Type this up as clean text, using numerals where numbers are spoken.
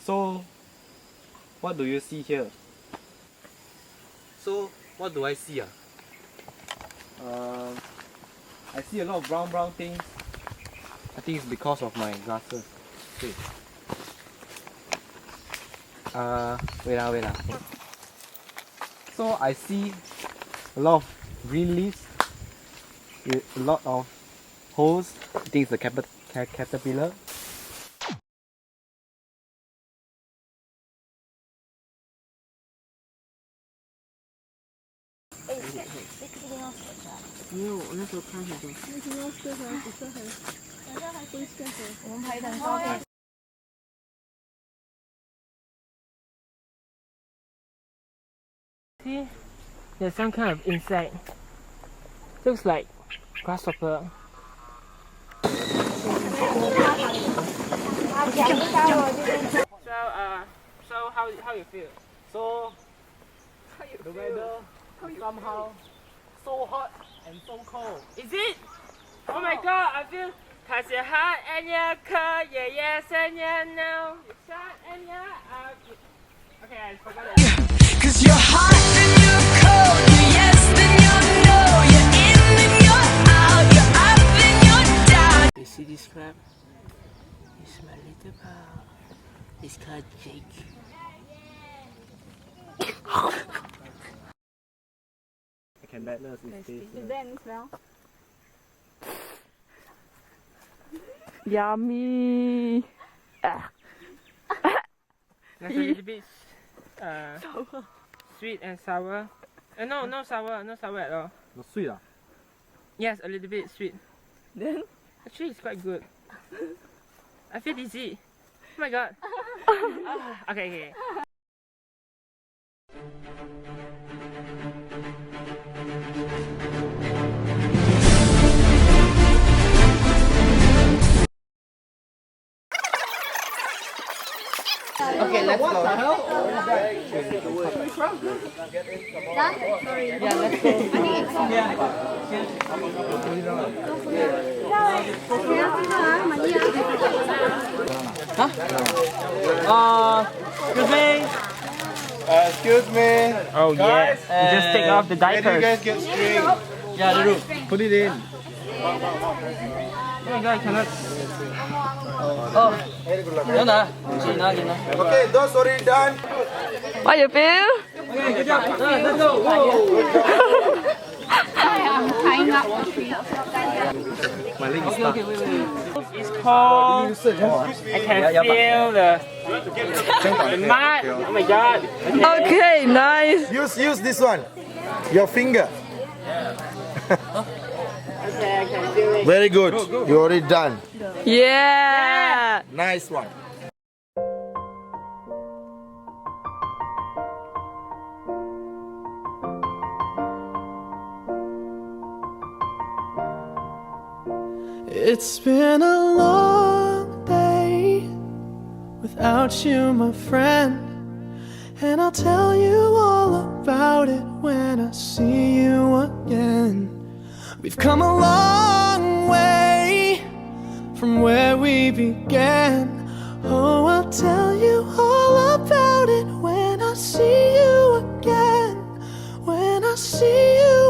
So, what do you see here? So, what do I see? I see a lot of brown things. I think it's because of my glasses. Wait. Wait. So I see a lot of green leaves with a lot of holes. I think it's a caterpillar. See, there's some kind of insect. Looks like grasshopper. So how you feel? So the weather somehow so hot and so cold. Is it? Oh my god, I feel 它是 hot and yeah, cold, yeah, and yeah, no. It's hot and yeah, okay, I forgot it. Cause you're hot and you're cold, you're yes then you're no, you're in then you're out, you're up then you're down. You see this crab? It's my little pal. It's called Jake. I can bet this is tasty. Is there any smell? Yummy. There's a little bit sweet and sour. No, no sour at all. Not sweet Yes, a little bit sweet. Then? Actually, it's quite good. I feel dizzy. Oh my god. Okay. Okay, let's go. Done? Sorry. Yeah, let's go. Excuse me. Excuse me. Oh yeah. You just take off the Where do you diapers. guys get string? Yeah, the root. Put it in. Oh my god, I cannot. Okay, those already done. What you feel? Okay, good job. Let's go. Whoa. Tying up the tree. My leg is stuck. It's cold. I can feel the mud. Oh my god. Okay, nice. Use this one. Your finger. Okay, I can feel it. Very good. You already done. Yeah. Nice one. It's been a long day without you, my friend, and I'll tell you all about it when I see you again. We've come a long way from where we began. Oh, I'll tell you all about it when I see you again. When I see you